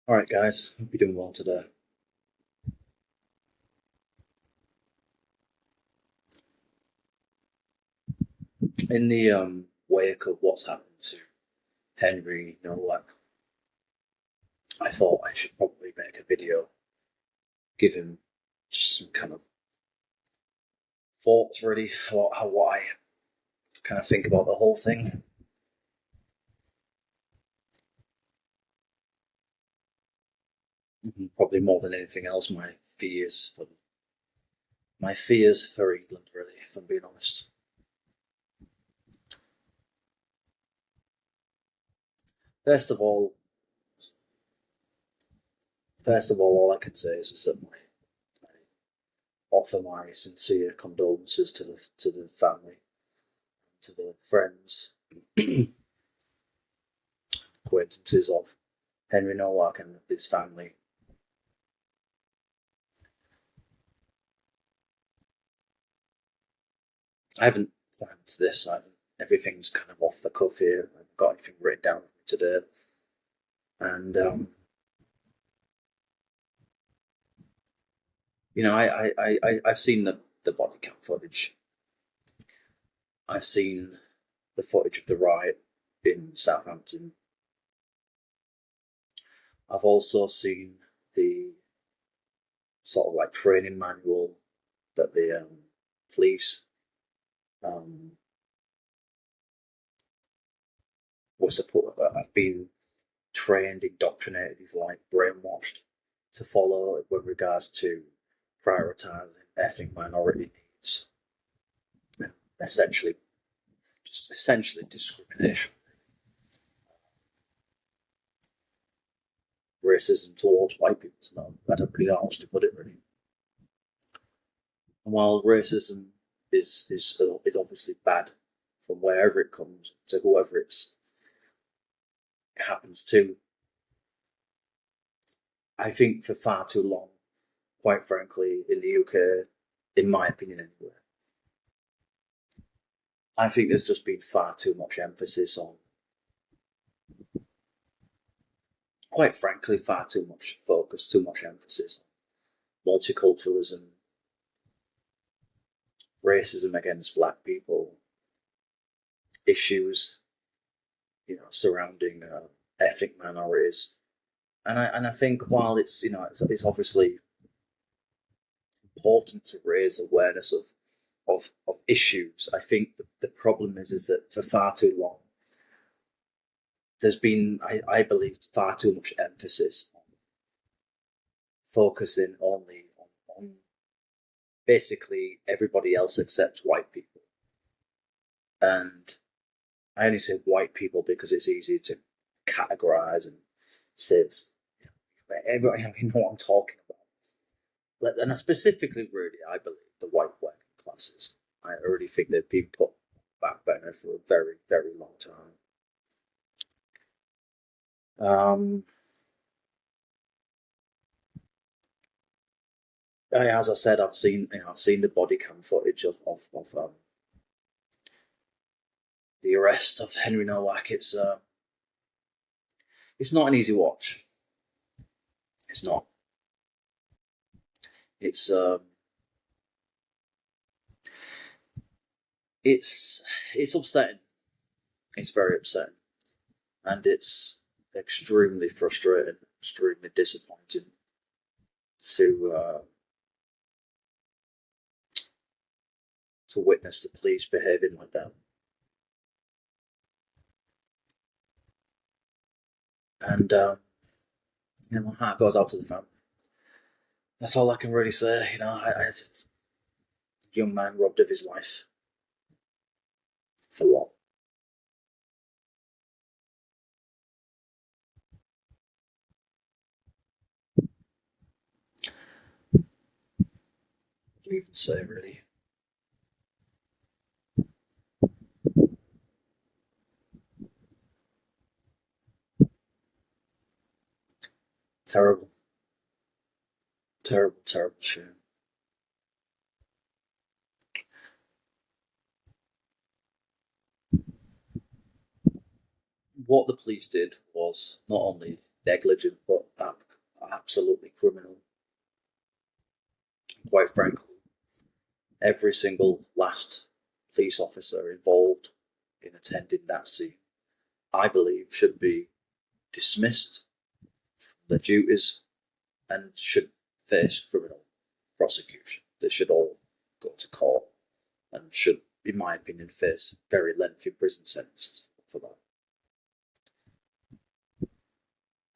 Alright guys, hope you're doing well today. In the wake of what's happened to Henry Nowak, I thought I should probably make a video, give him just some kind of thoughts really about what I kind of think about the whole thing. Probably more than anything else, my fears for England, really, if I'm being honest. First of all, all I can say is that I offer my sincere condolences to the family, to the friends, acquaintances of Henry Nowak and his family. I haven't planned this. Everything's kind of off the cuff here. I haven't got anything written down today, and I've seen the body cam footage. I've seen the footage of the riot in Southampton. I've also seen the sort of like training manual that the police were support. I've been trained, indoctrinated, if you like, brainwashed to follow with regards to prioritising ethnic minority needs. Essentially discrimination. Racism towards white people. I don't really know how else to put it, really. And while racism is obviously bad from wherever it comes to whoever it happens to, I think for far too long, quite frankly, in the UK, in my opinion anyway, I think there's just been far too much emphasis on, quite frankly, far too much focus, too much emphasis on multiculturalism, racism against black people, issues, surrounding ethnic minorities, and I think while it's obviously important to raise awareness of issues, I think the problem is that for far too long there's been, I believe, far too much emphasis on focusing only on basically everybody else except white people. And I only say white people because it's easy to categorize and say, everybody, you know what I'm talking about. And specifically, really, I believe the white working classes. I already think they've been put back burner for a very, very long time. As I said, I've seen the body cam footage of the arrest of Henry Nowak. It's not an easy watch. It's not. It's upsetting. It's very upsetting, and it's extremely frustrating, extremely disappointing to witness the police behaving like that. And my heart goes out to the family. That's all I can really say. A young man robbed of his life. For what? What do you even say, really? Terrible. Terrible, terrible shame. What the police did was not only negligent, but absolutely criminal. Quite frankly, every single last police officer involved in attending that scene, I believe, should be dismissed from their duties and should face criminal prosecution. They should all go to court and should, in my opinion, face very lengthy prison sentences for that.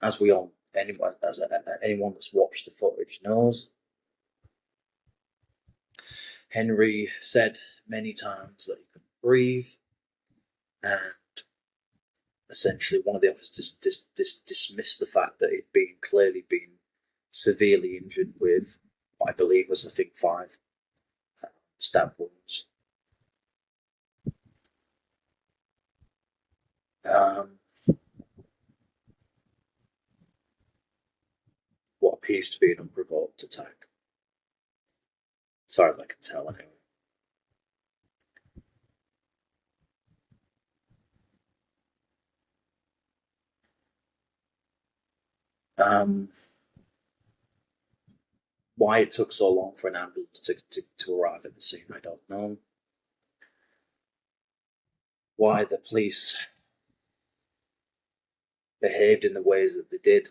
As we all, anyone that's watched the footage knows, Henry said many times that he couldn't breathe, and essentially one of the officers dismissed the fact that he'd clearly been severely injured with what I believe was, I think, 5 stab wounds. What appears to be an unprovoked attack, as far as I can tell, anyway. Why it took so long for an ambulance to arrive at the scene, I don't know. Why the police behaved in the ways that they did,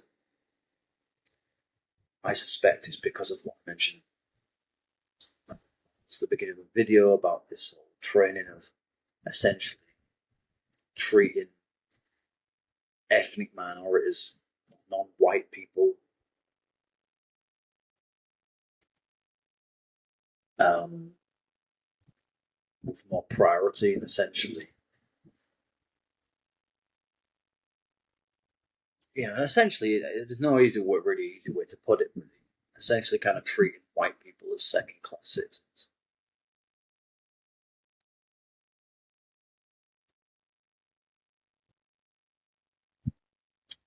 I suspect it's because of what I mentioned at the beginning of the video about this whole training of essentially treating ethnic minorities, non-white people, with more priority, and essentially, there's no really easy way to put it, really. Essentially kind of treating white people as second-class citizens.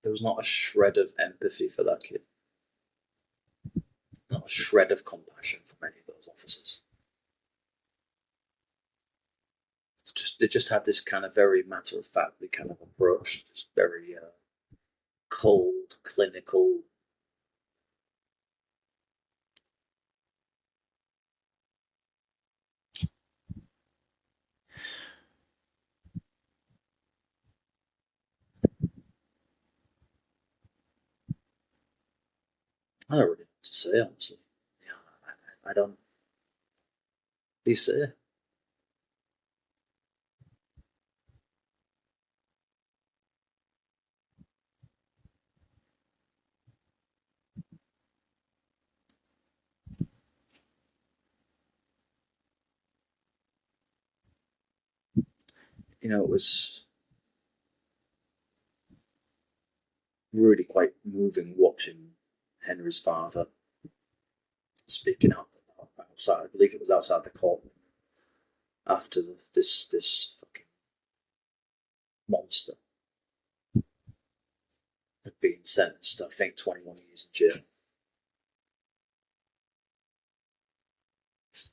There was not a shred of empathy for that kid. Not a shred of compassion from any of those officers. They just had this kind of very matter-of-factly kind of approach, just very cold, clinical. I don't really know what to say, honestly. I don't. What do you say? It was really quite moving watching Henry's father speaking out outside. I believe it was outside the court after this fucking monster had been sentenced to, I think, 21 years in jail.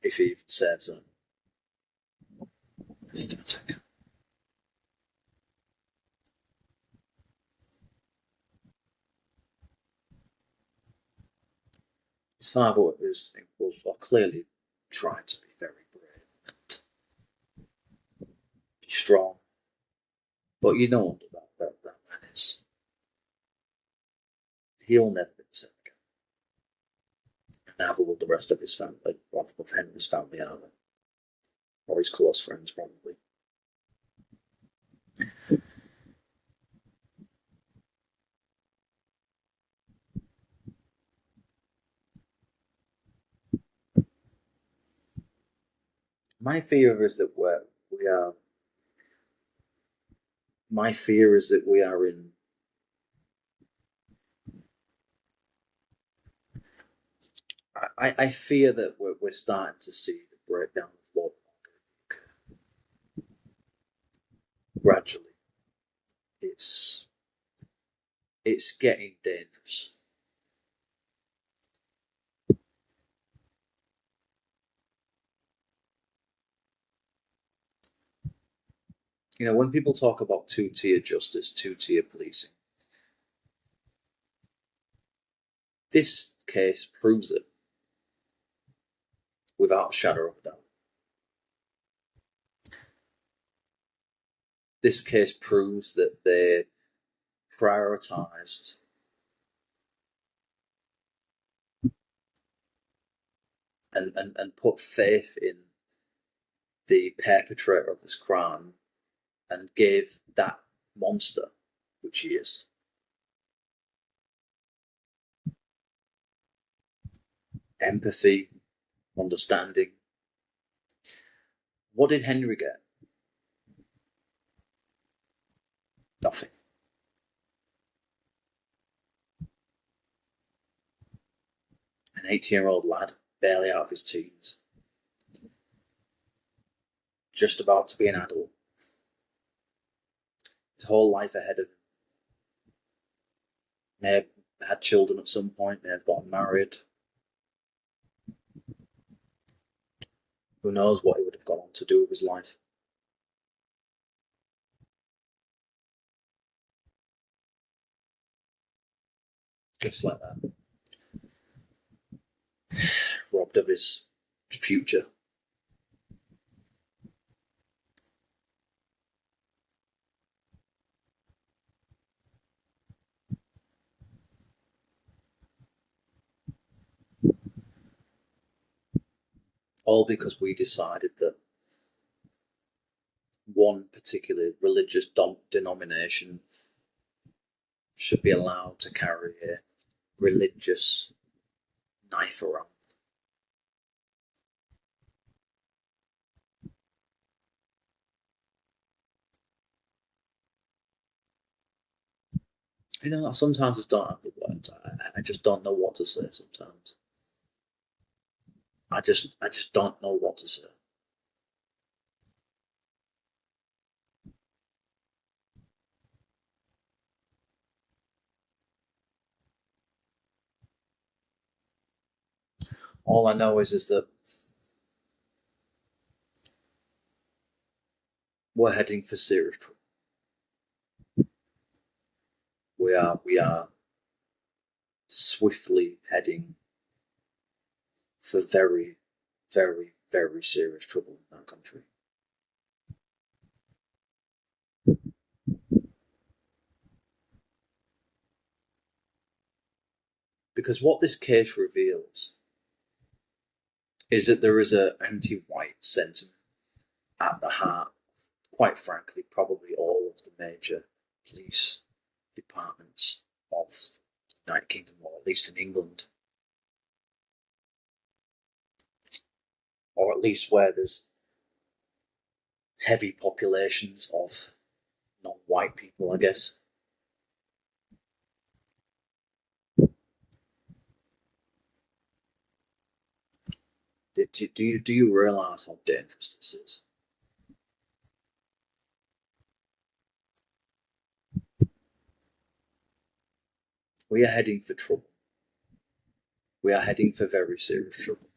If he even serves that. Pathetic. His father was clearly trying to be very brave and be strong, but you know that man is. He'll never be the same again. And neither will the rest of his family, of Henry's family either, or his close friends probably. My fear is that we are. My fear is that we are in. I fear that we're starting to see the breakdown of law and order gradually. It's getting dangerous. When people talk about two-tier justice, two-tier policing, This case proves it without a shadow of a doubt. This case proves that they prioritised and put faith in the perpetrator of this crime and gave that monster, which he is, empathy, understanding. What did Henry get? Nothing. An 18-year-old lad, barely out of his teens, just about to be an adult, his whole life ahead of him. May have had children at some point, may have gotten married. Who knows what he would have gone on to do with his life. Just like that. Robbed of his future. All because we decided that one particular religious denomination should be allowed to carry a religious knife around. You know, sometimes I just don't have the words. I just don't know what to say sometimes. I just don't know what to say. All I know is that we're heading for serious trouble. We are swiftly heading for very, very, very serious trouble in that country. Because what this case reveals is that there is an anti-white sentiment at the heart, quite frankly, probably all of the major police departments of the United Kingdom, or at least in England, or at least where there's heavy populations of non-white people, I guess. Do you realise how dangerous this is? We are heading for trouble. We are heading for very serious trouble.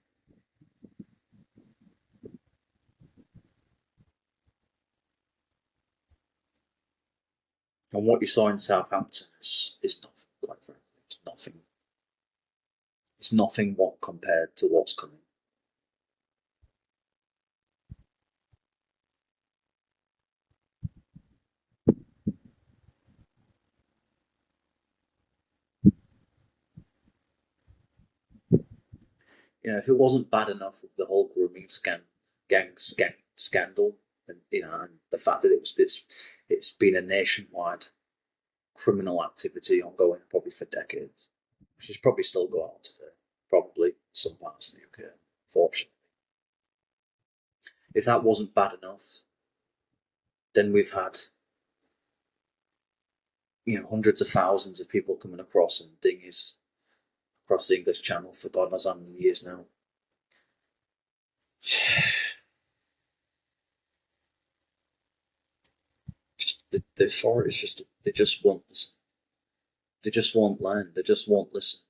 And what you saw in Southampton is nothing, quite frankly. It's nothing. It's nothing what compared to what's coming. You know, if it wasn't bad enough with the whole grooming scandal, and you know, and the fact that it's been a nationwide criminal activity ongoing probably for decades, which is probably still going on today, probably some parts of the UK, unfortunately. If that wasn't bad enough, then we've had, you know, hundreds of thousands of people coming across in dinghies across the English Channel for God knows how many years now. The authorities they just won't listen. They just won't learn. They just won't listen.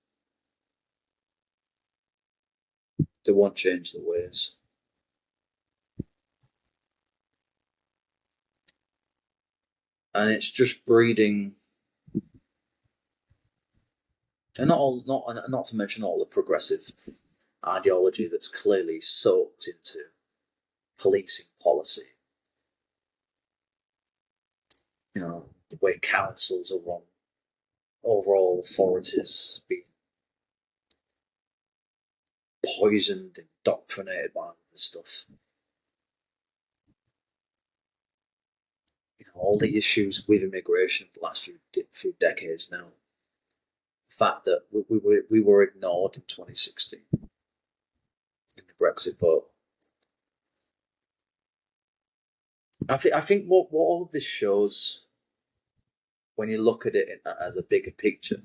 They won't change their ways. And it's just breeding and not to mention all the progressive ideology that's clearly soaked into policing policy. You know, the way councils are run, overall authorities being poisoned, indoctrinated by all this stuff. You know, all the issues with immigration for the last few decades now. The fact that we were ignored in 2016 in the Brexit vote. I think what all of this shows, when you look at it as a bigger picture,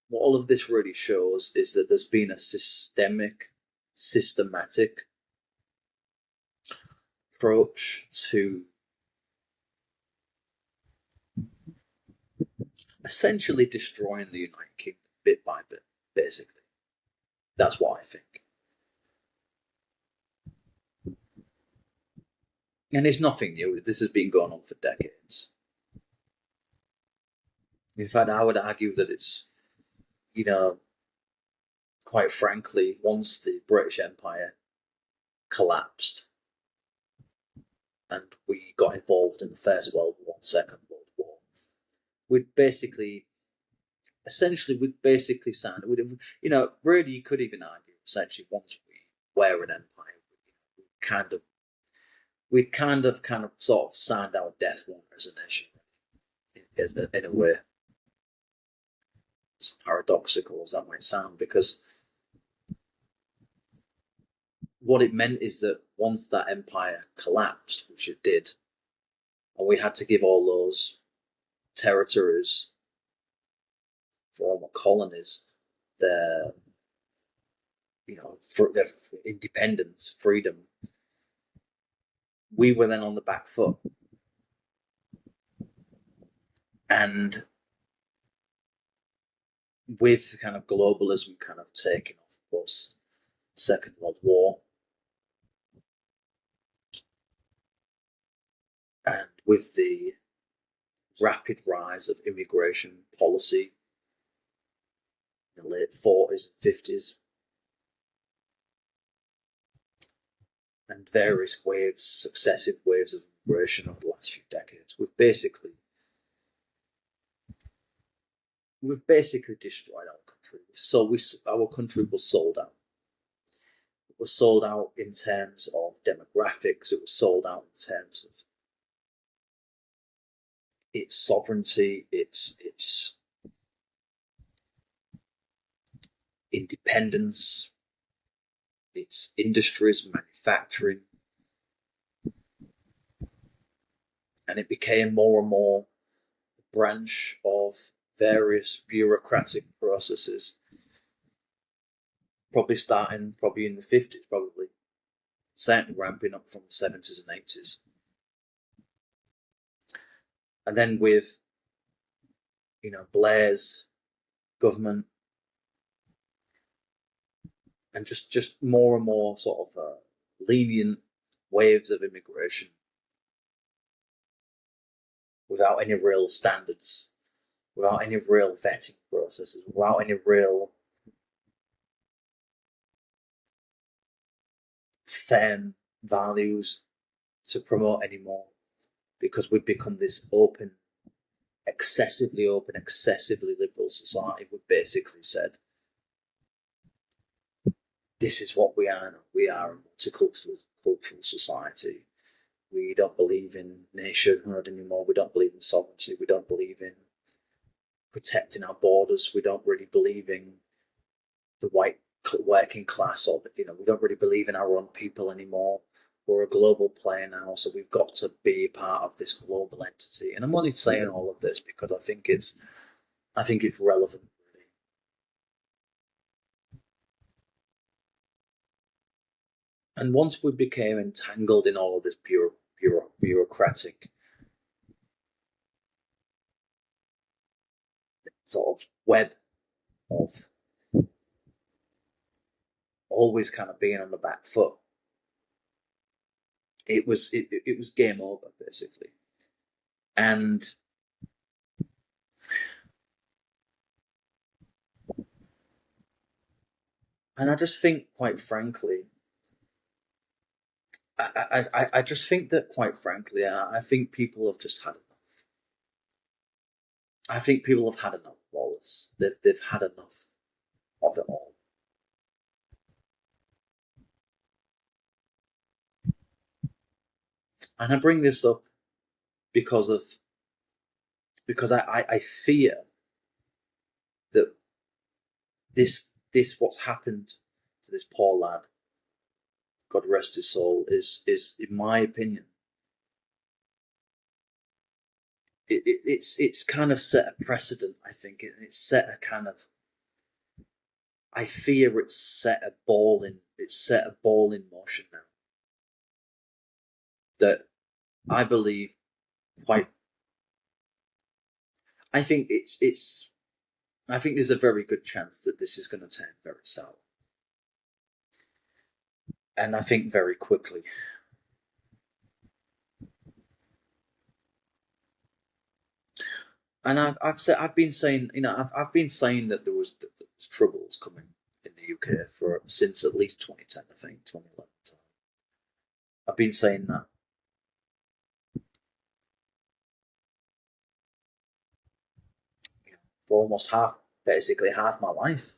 what all of this really shows is that there's been a systematic approach to essentially destroying the United Kingdom bit by bit, basically. That's what I think. And it's nothing new. This has been going on for decades. In fact, I would argue that it's, you know, quite frankly, once the British Empire collapsed and we got involved in the First World War, Second World War, we'd basically signed, you know, really you could even argue, essentially, once we were an empire, we kind of sort of signed our death warrant as a nation, in a way. As paradoxical as that might sound, because what it meant is that once that empire collapsed, which it did, and we had to give all those territories, former colonies, their, you know, for their independence, freedom, we were then on the back foot. And with kind of globalism kind of taking off post Second World War, and with the rapid rise of immigration policy in the late 40s and 50s, and various successive waves of immigration over the last few decades, we've basically destroyed our country. So our country was sold out. It was sold out in terms of demographics. It was sold out in terms of its sovereignty, its independence, its industries, manufacturing. And it became more and more a branch of various bureaucratic processes, probably starting in the 50s, certainly ramping up from the 70s and 80s. And then with, you know, Blair's government, and just more and more sort of lenient waves of immigration without any real standards, without any real vetting processes, without any real firm values to promote anymore, because we've become this excessively liberal society. We basically said, this is what we are. We are a multicultural society. We don't believe in nationhood anymore. We don't believe in sovereignty. We don't believe in protecting our borders. We don't really believe in the white working class, or, you know, we don't really believe in our own people anymore. We're a global player now, so we've got to be part of this global entity. And I'm only saying all of this because I think it's relevant, really. And once we became entangled in all of this bureaucratic sort of web of always kind of being on the back foot, it was game over, basically. And And I just think, quite frankly, I just think that, quite frankly, I think people have just had enough. I think people have had enough, Wallace. They've had enough of it all. And I bring this up because I fear that this what's happened to this poor lad, God rest his soul, is in my opinion, it's kind of set a precedent. I think it's set a kind of. I fear it's set a ball in motion now. That I believe quite. I think it's. I think there's a very good chance that this is going to turn very sour, and I think very quickly. And I've been saying, I've been saying that there's troubles coming in the UK since at least 2010, I think 2011. I've been saying that. For almost basically half my life,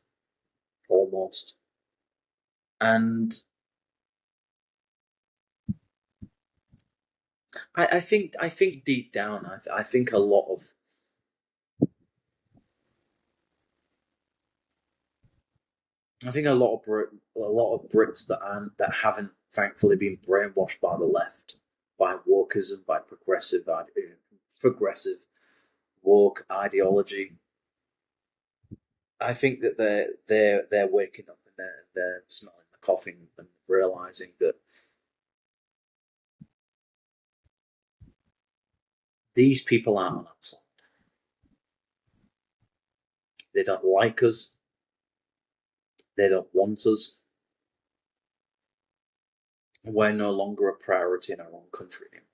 almost. And I think deep down, I think a lot of Brits that haven't thankfully been brainwashed by the left, by wokeism, by progressive woke ideology. I think that they're waking up and they're smelling the coffee and realizing that these people aren't on our side. They don't like us. They don't want us. And we're no longer a priority in our own country anymore.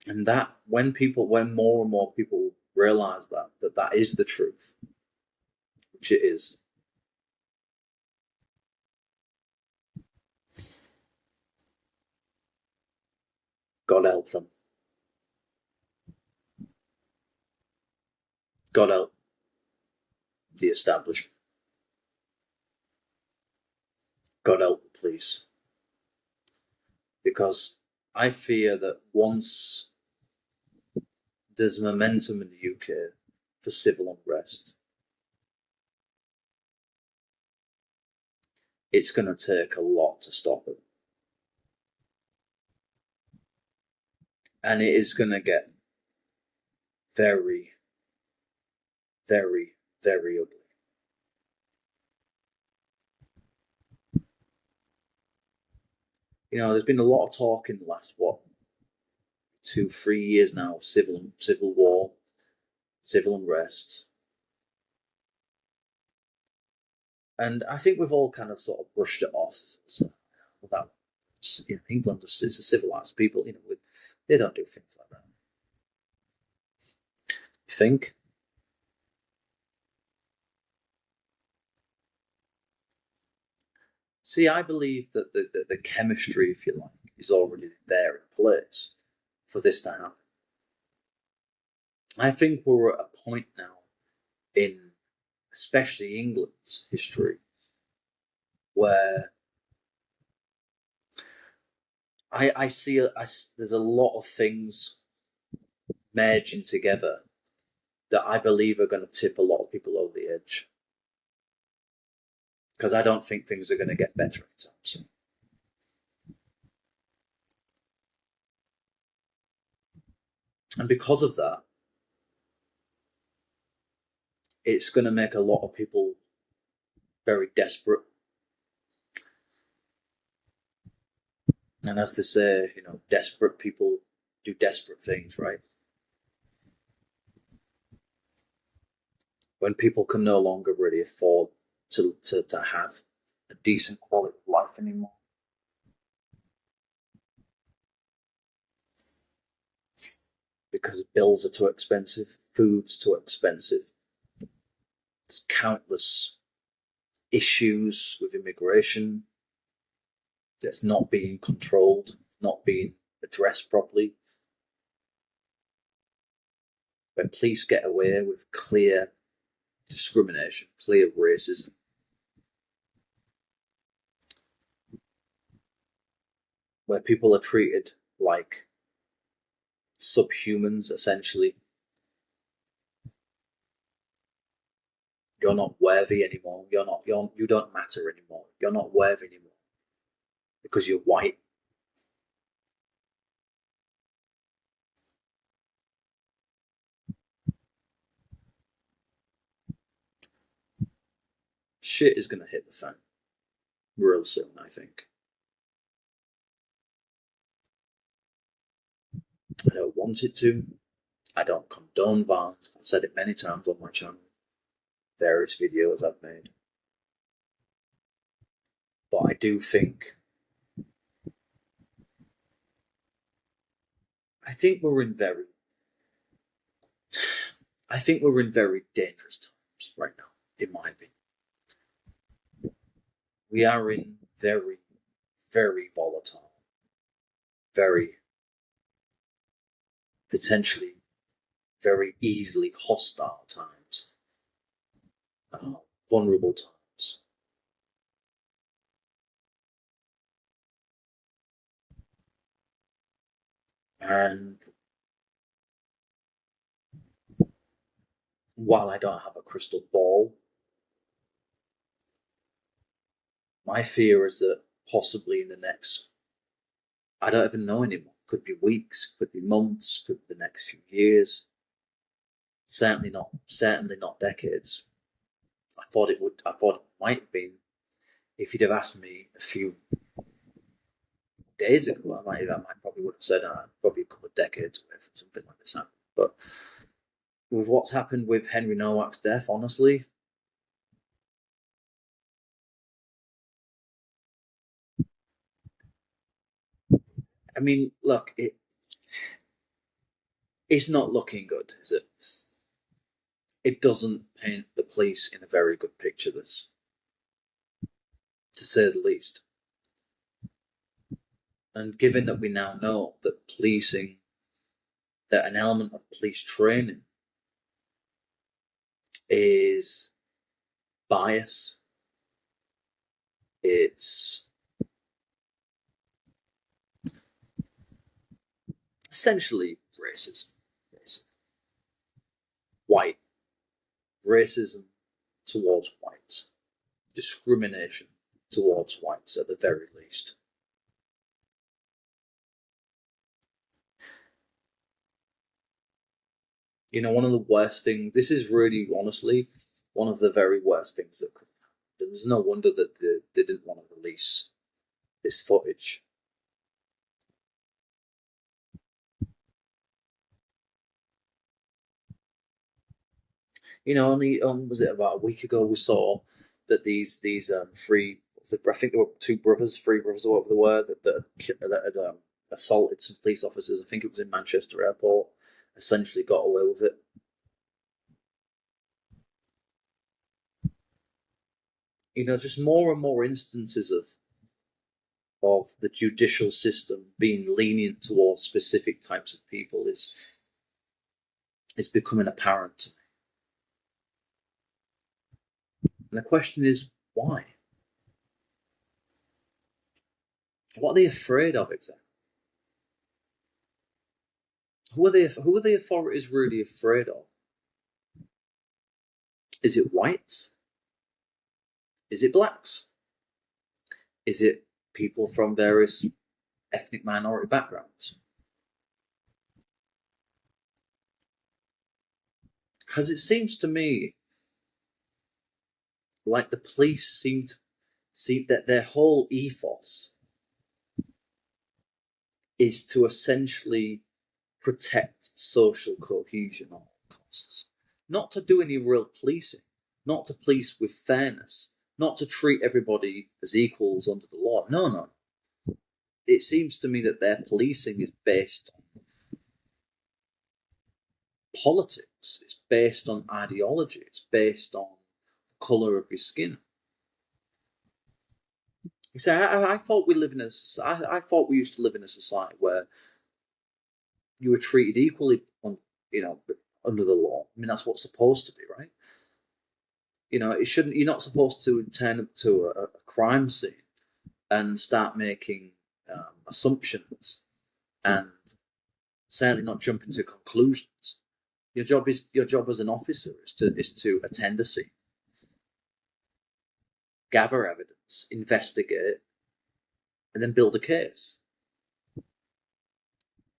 And that when more and more people realize that is the truth, which it is, God help them. God help the establishment. God help the police. Because I fear that once there's momentum in the UK for civil unrest, it's going to take a lot to stop it. And it is going to get very, very, very ugly. There's been a lot of talk in the last 2-3 years now of civil war, civil unrest, and I think we've all kind of sort of brushed it off. So, that England is a civilized people. They don't do things like that. You think? See, I believe that the chemistry, if you like, is already there in place for this to happen. I think we're at a point now in especially England's history where I see there's a lot of things merging together that I believe are going to tip a lot of people over the edge. Because I don't think things are going to get better anytime soon. And because of that, it's going to make a lot of people very desperate. And as they say, desperate people do desperate things, right? When people can no longer really afford to have a decent quality of life anymore. because bills are too expensive, food's too expensive. There's countless issues with immigration that's not being controlled, not being addressed properly. When police get away with clear discrimination, clear racism, where people are treated like subhumans, essentially. You're not worthy anymore. You don't matter anymore. You're not worthy anymore because you're white. Shit is going to hit the fan real soon, I think. I don't want it to. I don't condone violence. I've said it many times on my channel, various videos I've made. But I do think, I think we're in very dangerous times right now, in my opinion. We are in very, very volatile, very potentially very easily hostile times, vulnerable times. And while I don't have a crystal ball, my fear is that possibly in the next, I don't even know anymore, could be weeks, could be months, could be the next few years, certainly not decades. I thought it might have been, if you'd have asked me a few days ago, I probably would have said probably a couple of decades away from something like this happening. But with what's happened with Henry Nowak's death, honestly, I mean, look, it's not looking good, is it? It doesn't paint the police in a very good picture, this, to say the least. And given that we now know that policing, that an element of police training is bias, it's essentially racism, white racism towards whites, discrimination towards whites at the very least. You know, one of the worst things, this is really honestly one of the very worst things that could have happened. It was no wonder that they didn't want to release this footage. You know, only was it about a week ago we saw that these three, I think there were three brothers or whatever they were, that had assaulted some police officers. I think it was in Manchester Airport. Essentially got away with it. You know, just more and more instances of the judicial system being lenient towards specific types of people is becoming apparent to me. And the question is, why? What are they afraid of exactly? Who are the authorities really afraid of? Is it whites? Is it blacks? Is it people from various ethnic minority backgrounds? Because it seems to me like the police seem to see that their whole ethos is to essentially protect social cohesion at all costs. Not to do any real policing, not to police with fairness, not to treat everybody as equals under the law. No. It seems to me that their policing is based politics. It's based on ideology. It's based on the colour of your skin. You say, I thought we live in a society. I thought we used to live in a society where you were treated equally on, under the law. I mean, that's what's supposed to be, right? It shouldn't. You're not supposed to turn up to a crime scene and start making assumptions, and certainly not jumping to conclusions. Your job as an officer is to attend a scene, gather evidence, investigate, and then build a case.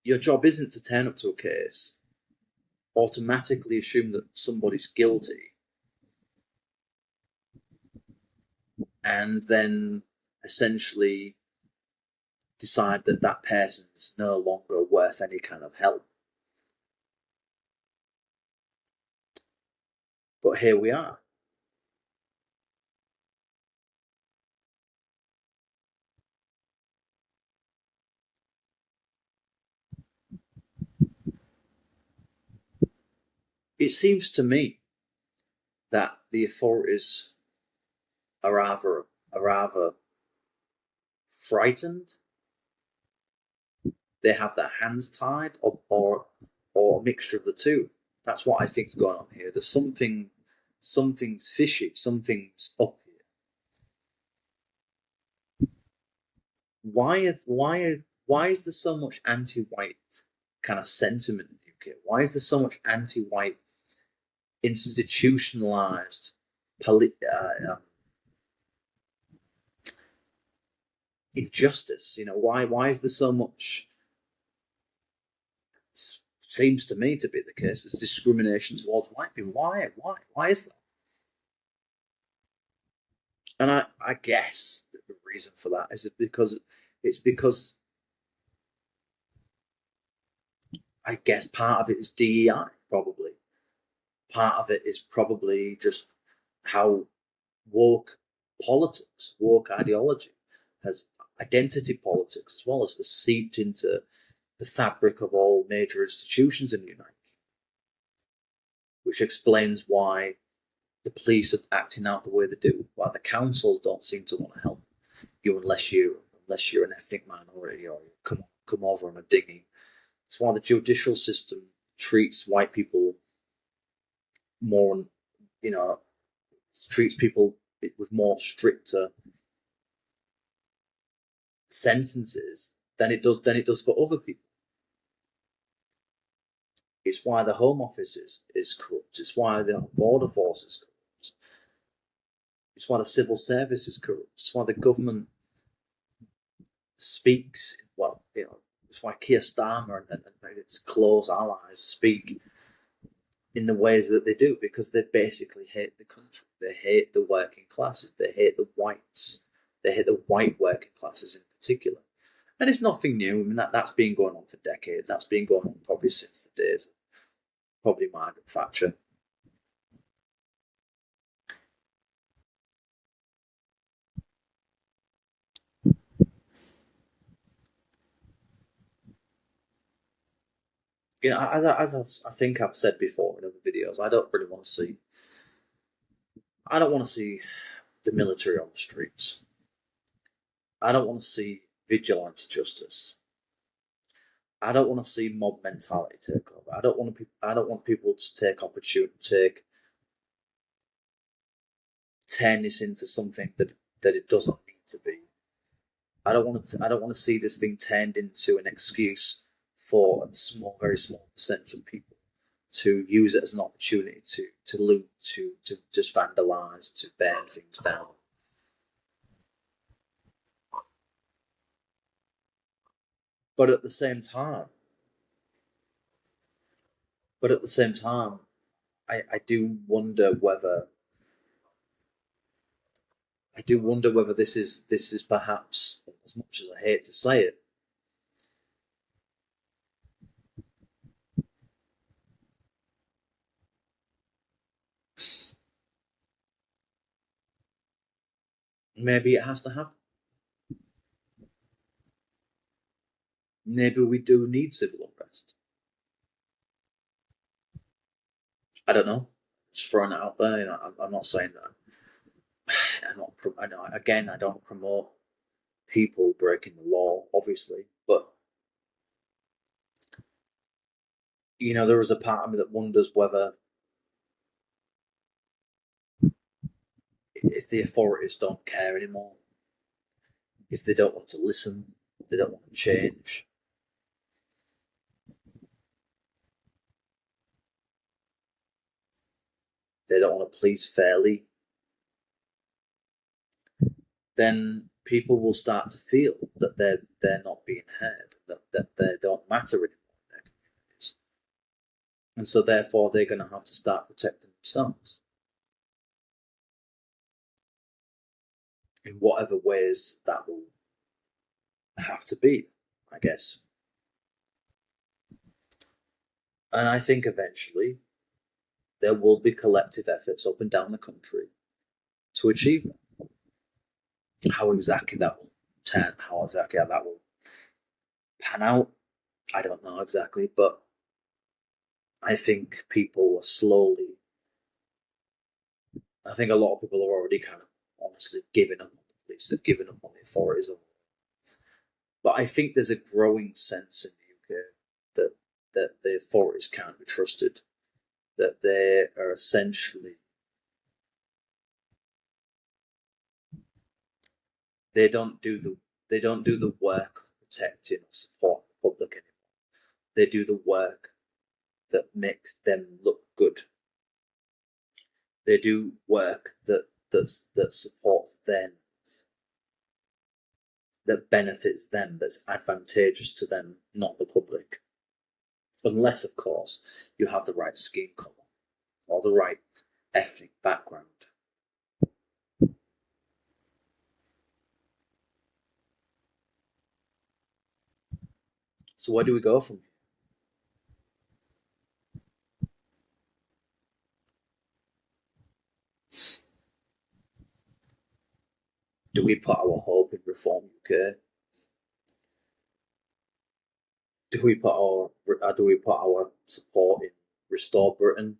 Your job isn't to turn up to a case, automatically assume that somebody's guilty, and then essentially decide that that person's no longer worth any kind of help. But here we are. It seems to me that the authorities are rather frightened. They have their hands tied, or a mixture of the two. That's what I think is going on here. There's something's fishy, something's up here. Why is there so much anti-white kind of sentiment in the UK? Why is there so much anti-white institutionalized injustice? Why is there so much? Seems to me to be the case. There's discrimination towards white people. Why is that? And I guess the reason for that is because I guess part of it is DEI, probably. Part of it is probably just how woke politics, woke ideology, has identity politics as well as seeped into the fabric of all major institutions in the United Kingdom, which explains why the police are acting out the way they do, why the councils don't seem to want to help you unless you're an ethnic minority or you come over on a dinghy. It's why the judicial system treats white people more, treats people with more stricter sentences than it does for other people. It's why the Home Office is corrupt. It's why the Border Force is corrupt. It's why the civil service is corrupt. It's why the government speaks. Well, it's why Keir Starmer and its close allies speak in the ways that they do, because they basically hate the country. They hate the working classes. They hate the whites. They hate the white working classes in particular. And it's nothing new. I mean, that's been going on for decades. That's been going on probably since the days of probably Margaret Thatcher. As I think I've said before in other videos, I don't want to see the military on the streets. I don't want to see vigilante justice. I don't want to see mob mentality take over. I don't want people to turn this into something that it doesn't need to be. I don't want to see this thing turned into an excuse for a very small percentage of people to use it as an opportunity to loot, to just vandalise, to burn things down. But at the same time, I do wonder whether this is perhaps, as much as I hate to say it, maybe it has to happen. Maybe we do need civil unrest. I don't know. Just throwing it out there. I'm not saying that. I don't promote people breaking the law, obviously, but there is a part of me that wonders whether, if the authorities don't care anymore, if they don't want to listen, they don't want to change, they don't want to please fairly, then people will start to feel that they're not being heard, that they don't matter anymore in their communities, and so therefore they're going to have to start protecting themselves in whatever ways that will have to be, I guess. And I think eventually there will be collective efforts up and down the country to achieve that. How exactly that will pan out, I don't know exactly, but I think people are slowly. I think a lot of people are already kind of honestly giving up on the police. They've given up on the authorities. But I think there's a growing sense in the UK that the authorities can't be trusted. That they are essentially, they don't do the work of protecting or supporting the public anymore. They do the work that makes them look good. They do work that supports their needs, that benefits them, that's advantageous to them, not the public. Unless, of course, you have the right skin colour or the right ethnic background. So where do we go from here? Do we put our hope in Reform UK? Do we put our support in Restore Britain?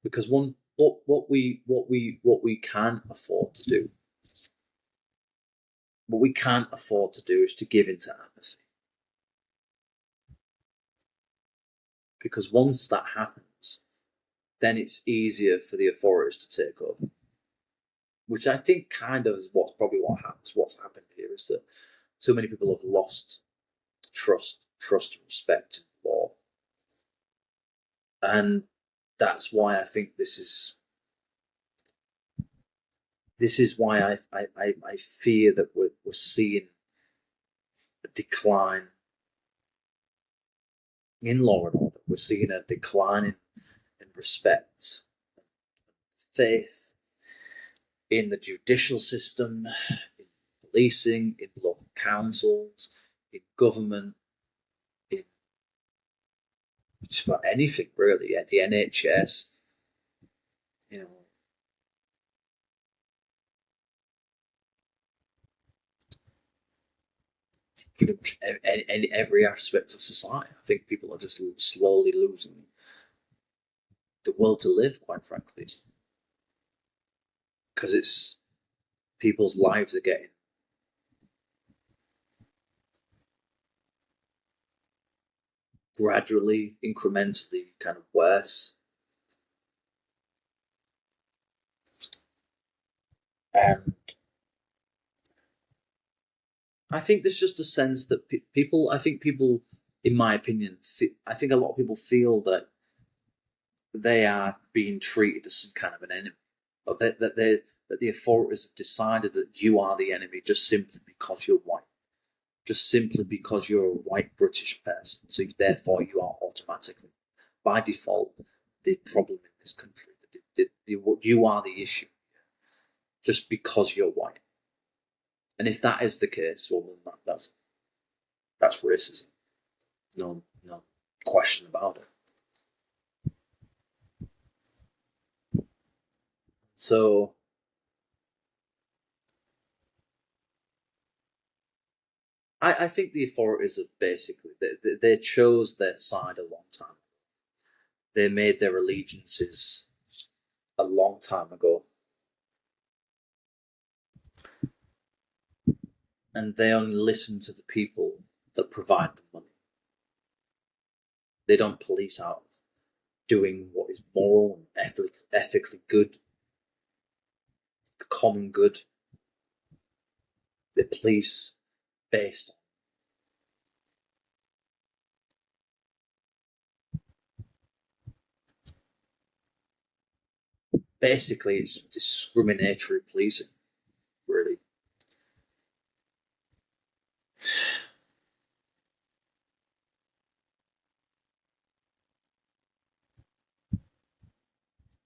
Because what we can't afford to do, what we can't afford to do is to give into apathy. Because once that happens, then it's easier for the authorities to take over. Which I think kind of is what happens. What's happened here is that too many people have lost trust and respect in law. And that's why I think this is why I fear that we're seeing a decline in law and order. We're seeing a decline in respect, faith in the judicial system, in policing, in local councils, in government, in just about anything really, at the NHS, you know. Pretty much every aspect of society. I think people are just slowly losing the will to live, quite frankly, because it's people's lives are getting gradually, incrementally kind of worse. And I think there's just a sense that people, in my opinion, I think a lot of people feel that they are being treated as some kind of an enemy, or that the authorities have decided that you are the enemy just simply because you're white, just simply because you're a white British person. So therefore, you are automatically, by default, the problem in this country. You are the issue, just because you're white. And if that is the case, well, then that's racism. No question about it. So I think the authorities have basically, they chose their side a long time ago. They made their allegiances a long time ago. And they only listen to the people that provide the money. They don't police out of doing what is moral and ethically good, the common good. They police based on. Basically, it's discriminatory policing, really.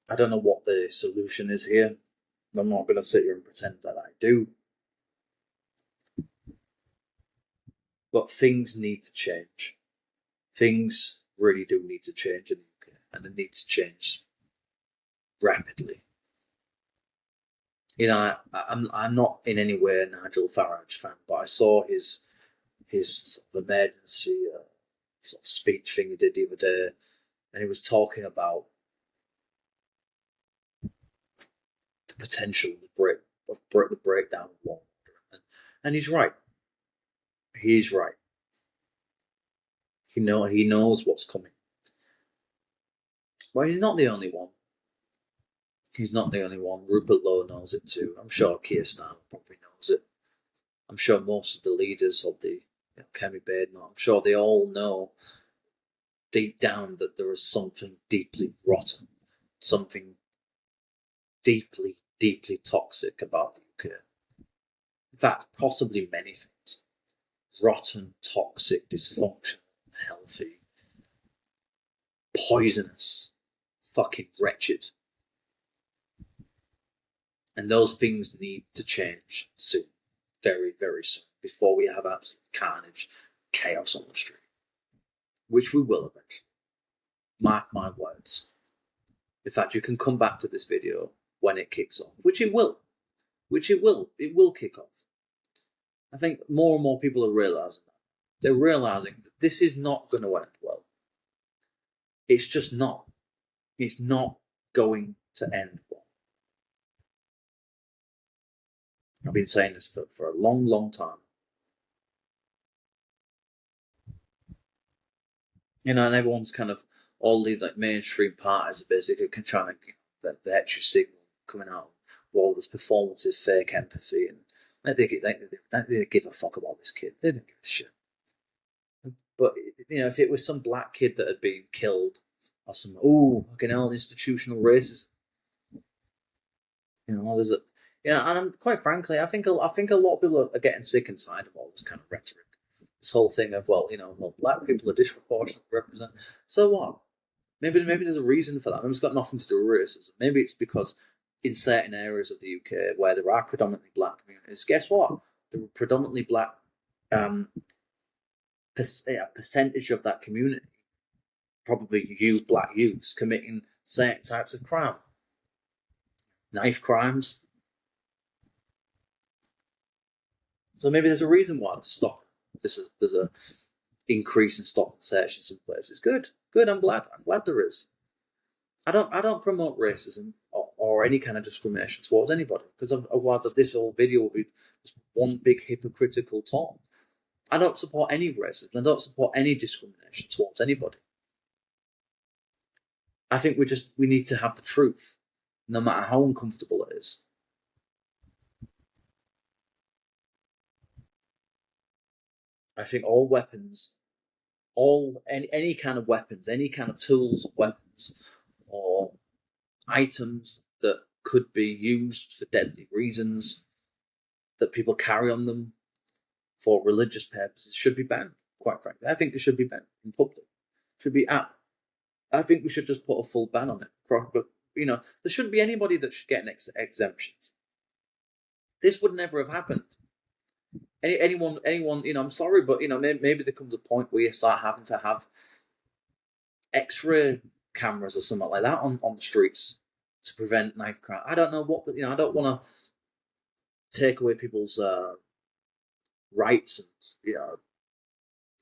I don't know what the solution is here. I'm not going to sit here and pretend that I do. But things need to change. Things really do need to change in the UK, and it needs to change rapidly. You know, I'm not in any way a Nigel Farage fan, but I saw his sort of emergency sort of speech thing he did the other day, and he was talking about the potential of the breakdown of law, and he's right. He's right. He knows what's coming. Well, he's not the only one. He's not the only one. Rupert Lowe knows it too. I'm sure Keir Starmer probably knows it. I'm sure most of the leaders of the Kemi Badenoch, I'm sure they all know deep down that there is something deeply rotten, something deeply, deeply toxic about the UK. In fact, possibly many things. Rotten, toxic, dysfunctional, unhealthy, poisonous, fucking wretched. And those things need to change soon. Very, very soon. Before we have absolute carnage, chaos on the street. Which we will eventually. Mark my words. In fact, you can come back to this video when it kicks off. Which it will. It will kick off. I think more and more people are realising that. They're realising that this is not going to end well. It's just not. It's not going to end well. I've been saying this for a long, long time. You know, and everyone's kind of, all the like mainstream parties are basically trying to get the extra signal coming out of all this performative fake empathy, and they give a fuck about this kid. They don't give a shit. But you know, if it was some black kid that had been killed, or some fucking hell, institutional racism, you know, there's a and I'm quite frankly, I think a lot of people are getting sick and tired of all this kind of rhetoric. This whole thing of black people are disproportionately represented. So what? Maybe there's a reason for that. Maybe it's got nothing to do with racism. Maybe it's because in certain areas of the UK where there are predominantly black communities, guess what? The predominantly black percentage of that community, probably black youths, committing certain types of crime. Knife crimes. So maybe there's a reason why there's a increase in stop and search in some places. Good. I'm glad there is. I don't promote racism or any kind of discrimination towards anybody, because otherwise this whole video will be just one big hypocritical talk. I don't support any racism. I don't support any discrimination towards anybody. I think we need to have the truth, no matter how uncomfortable it is. I think all weapons, any kind of weapons, any kind of tools of weapons, or items that could be used for deadly reasons, that people carry on them for religious purposes, should be banned. Quite frankly, I think it should be banned in public. I think we should just put a full ban on it. But there shouldn't be anybody that should get an exemptions. This would never have happened. Anyone, I'm sorry, but maybe there comes a point where you start having to have X-ray cameras or something like that on the streets to prevent knife crime. I don't know what I don't want to take away people's rights and,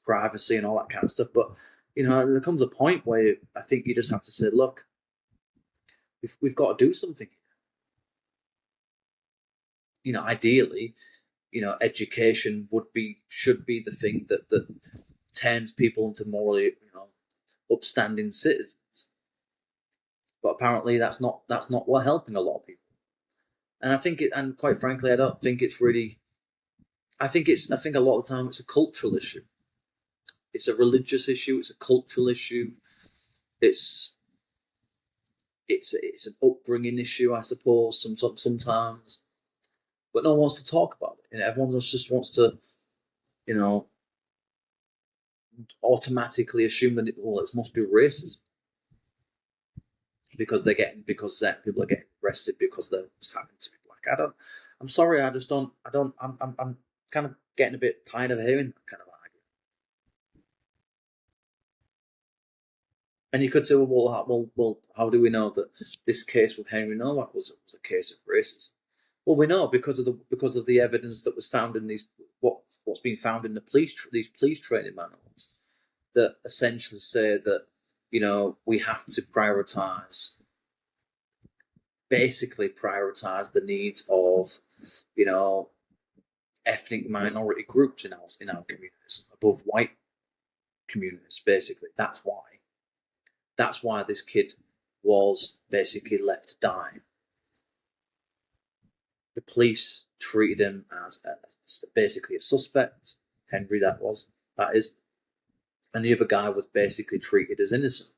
privacy and all that kind of stuff. But, there comes a point where I think you just have to say, look, we've got to do something. Ideally, education should be the thing that turns people into morally, upstanding citizens. But apparently that's not what helping a lot of people. And I think and quite frankly, I don't think it's really. I think a lot of the time it's a cultural issue. It's a religious issue. It's a cultural issue. It's an upbringing issue, I suppose. Sometimes, but no one wants to talk about it. Everyone just wants to, automatically assume that it must be racism because people are getting arrested because they just happen to be black. I'm sorry. I just don't. I don't. I'm kind of getting a bit tired of hearing that kind of argument. And you could say, well, how do we know that this case with Henry Nowak was a case of racism? Well, we know because of the evidence that was found in what's been found in these police training manuals that essentially say that we have to basically prioritize the needs of ethnic minority groups in our communities above white communities. Basically, that's why this kid was basically left to die. The police treated him as basically a suspect. Henry, that is, and the other guy was basically treated as innocent.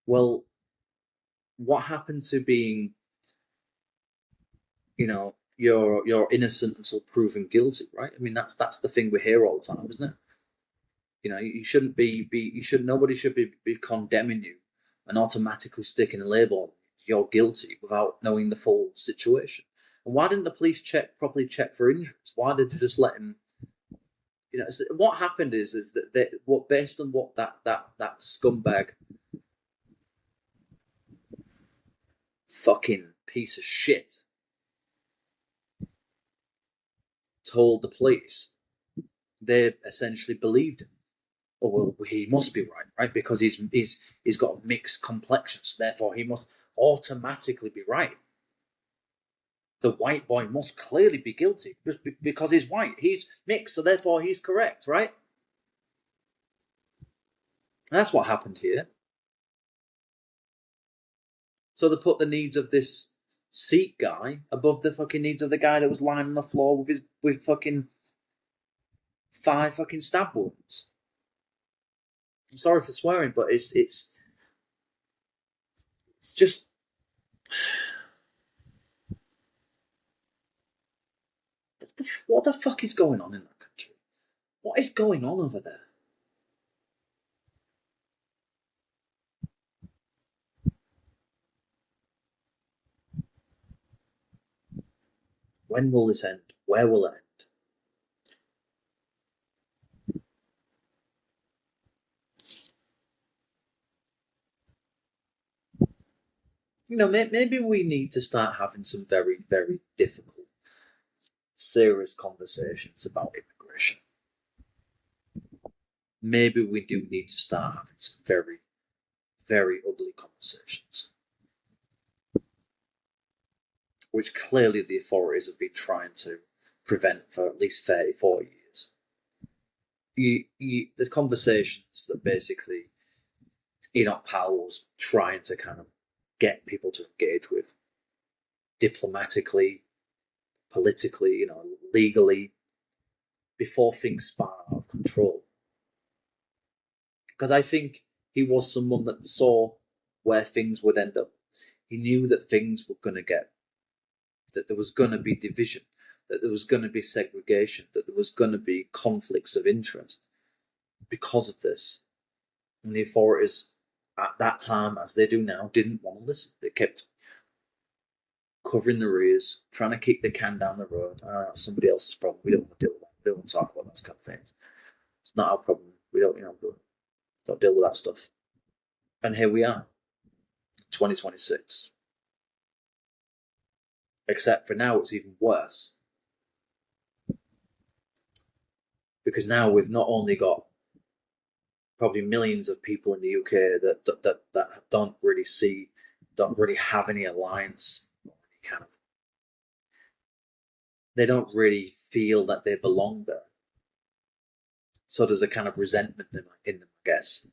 Well, what happened to being, you're innocent until proven guilty, right? I mean, that's the thing we hear all the time, isn't it? You shouldn't nobody should be condemning you and automatically sticking a label, you're guilty, without knowing the full situation. And why didn't the police properly check for injuries? Why did they just let him? What happened is that based on what that scumbag fucking piece of shit told the police, they essentially believed him. Oh, well, he must be right? Because he's got a mixed complexion, so therefore he must automatically be right. The white boy must clearly be guilty because he's white. He's mixed, so therefore he's correct, right? And that's what happened here. So they put the needs of this Sikh guy above the fucking needs of the guy that was lying on the floor with fucking 5 fucking stab wounds. I'm sorry for swearing, but it's just. What the fuck is going on in that country? What is going on over there? When will this end? Where will it end? Maybe we need to start having some very, very difficult, serious conversations about immigration. Maybe we do need to start having some very, very ugly conversations, which clearly the authorities have been trying to prevent for at least 34 years. There's conversations that basically Enoch Powell was trying to kind of get people to engage with diplomatically, politically, legally, before things spun out of control. Because I think he was someone that saw where things would end up. He knew that things were going to that there was going to be division, that there was going to be segregation, that there was going to be conflicts of interest because of this. And the authorities at that time, as they do now, didn't want to listen. They kept covering their ears, trying to kick the can down the road. Somebody else's problem. We don't want to deal with that. We don't want to talk about that kind of things. It's not our problem. We don't deal with that stuff. And here we are, 2026. Except for now, it's even worse. Because now we've not only got probably millions of people in the UK that don't really have any alliance, any kind of, they don't really feel that they belong there. So there's a kind of resentment in them, I guess.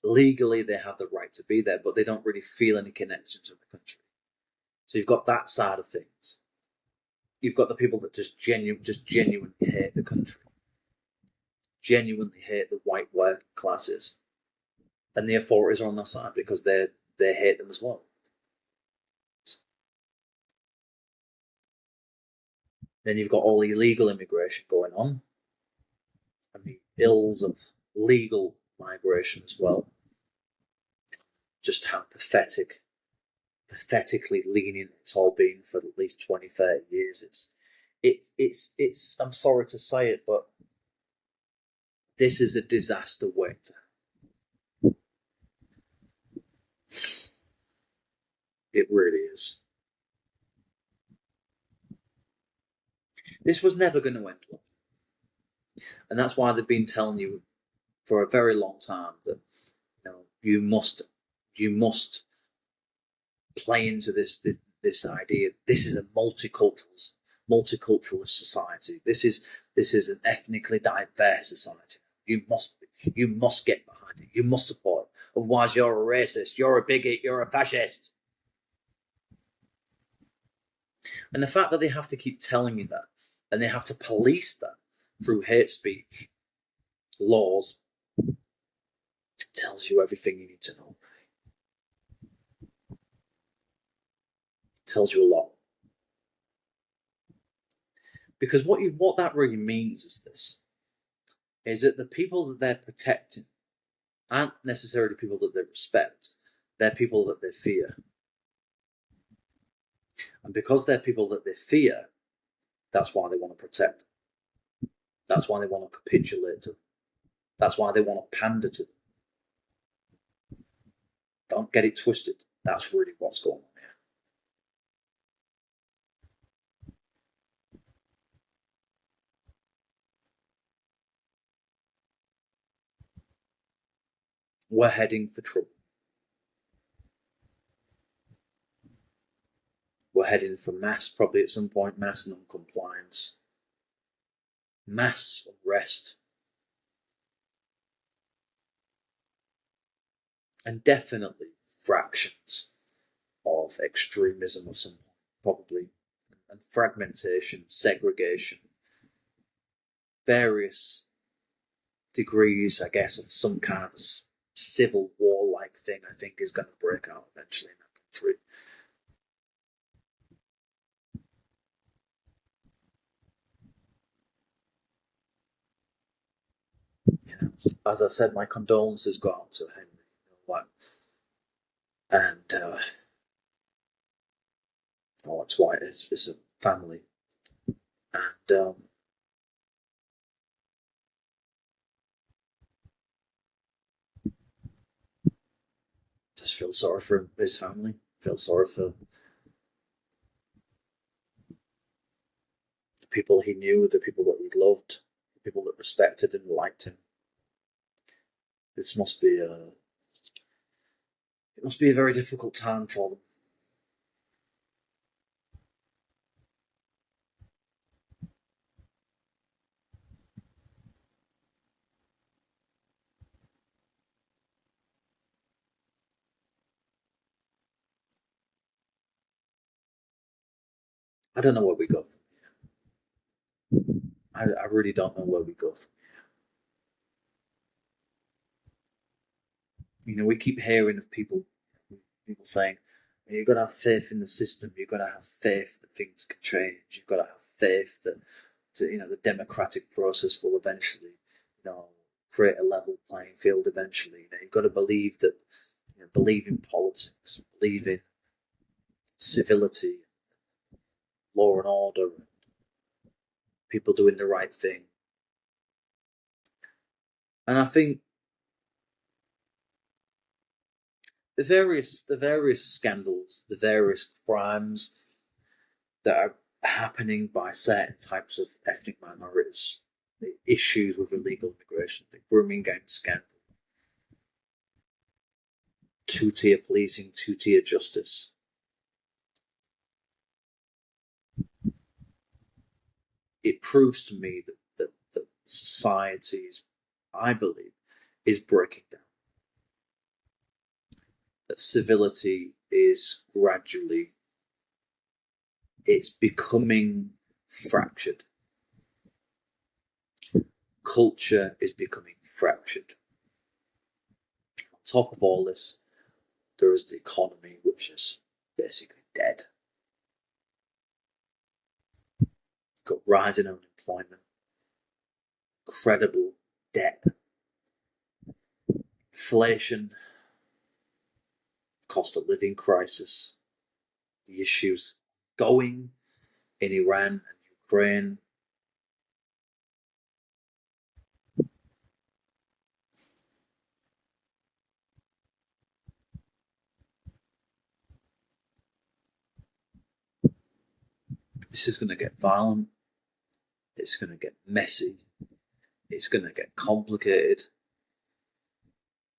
Legally, they have the right to be there, but they don't really feel any connection to the country. So you've got that side of things. You've got the people that just genuinely hate the country, genuinely hate the white working classes, and the authorities are on their side because they hate them as well. Then you've got all illegal immigration going on, and the ills of legal migration as well. Just how pathetically lenient it's all been for at least 20, 30 years. It's I'm sorry to say it, but this is a disaster waiting. It really is. This was never going to end well. And that's why they've been telling you for a very long time that you must play into this idea. This is a multiculturalist society. This is an ethnically diverse society. You must get behind it. You must support it. Otherwise, you're a racist. You're a bigot. You're a fascist. And the fact that they have to keep telling you that, and they have to police that through hate speech laws, tells you everything you need to know. Tells you a lot. Because what that really means is that the people that they're protecting aren't necessarily people that they respect. They're people that they fear. And because they're people that they fear, that's why they want to protect them. That's why they want to capitulate to them. That's why they want to pander to them. Don't get it twisted. That's really what's going on here. We're heading for trouble. We're heading for probably at some point, mass non-compliance, mass unrest, and definitely fractions of extremism of some probably, and fragmentation, segregation, various degrees, I guess, of some kind of civil war-like thing, I think, is going to break out eventually in that country. As I said, my condolences go out to Henry, Nowak, and it's White, it's a family, and just feel sorry for his family. Feel sorry for the people he knew, the people that he loved, the people that respected and liked him. This must be a very difficult time for them. I don't know where we go from here. I really don't know where we go from here. We keep hearing of people saying, you've got to have faith in the system. You've got to have faith that things can change. You've got to have faith that the democratic process will eventually, create a level playing field eventually. You've got to believe that, believe in politics, believe in civility, law and order, and people doing the right thing. And I think the various scandals, the various crimes that are happening by certain types of ethnic minorities, the issues with illegal immigration, the grooming gang scandal, two-tier policing, two-tier justice. It proves to me that society is, I believe, is breaking down. That civility is gradually, it's becoming fractured. Culture is becoming fractured. On top of all this, there is the economy, which is basically dead. Got rising unemployment, incredible debt, inflation, cost of living crisis, the issues going in Iran and Ukraine. This is going to get violent. It's going to get messy. It's going to get complicated.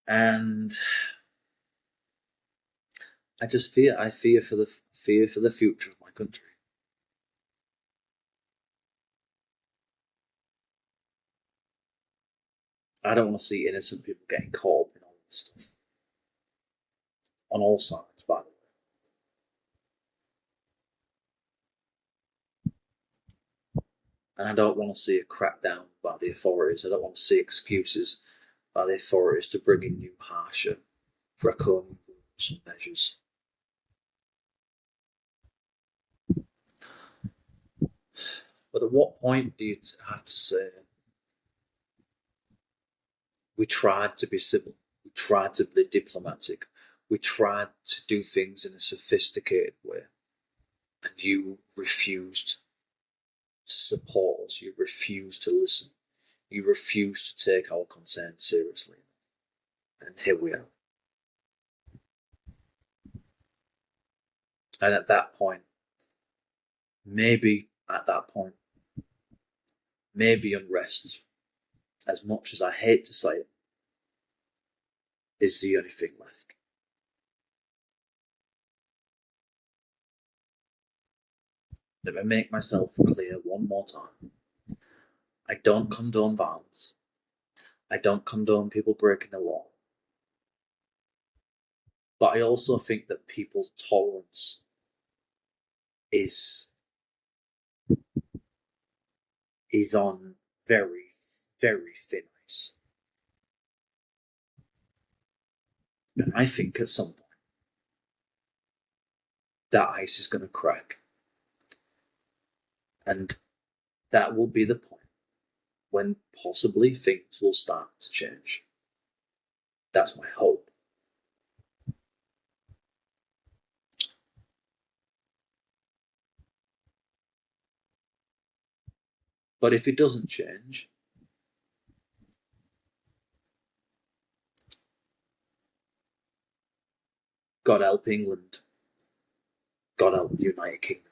And I fear for the future of my country. I don't want to see innocent people getting caught up in all this stuff. On all sides, by the way. And I don't want to see a crackdown by the authorities. I don't want to see excuses by the authorities to bring in new, harsher, draconian rules and measures. But at what point do you have to say, we tried to be civil, we tried to be diplomatic, we tried to do things in a sophisticated way, and you refused to support us, you refused to listen, you refused to take our concerns seriously. And here we are. And at that point, maybe unrest, as much as I hate to say it, is the only thing left. Let me make myself clear one more time. I don't condone violence. I don't condone people breaking the law. But I also think that people's tolerance is on very, very thin ice. And I think at some point that ice is going to crack. And that will be the point when possibly things will start to change. That's my hope. But if it doesn't change, God help England. God help the United Kingdom.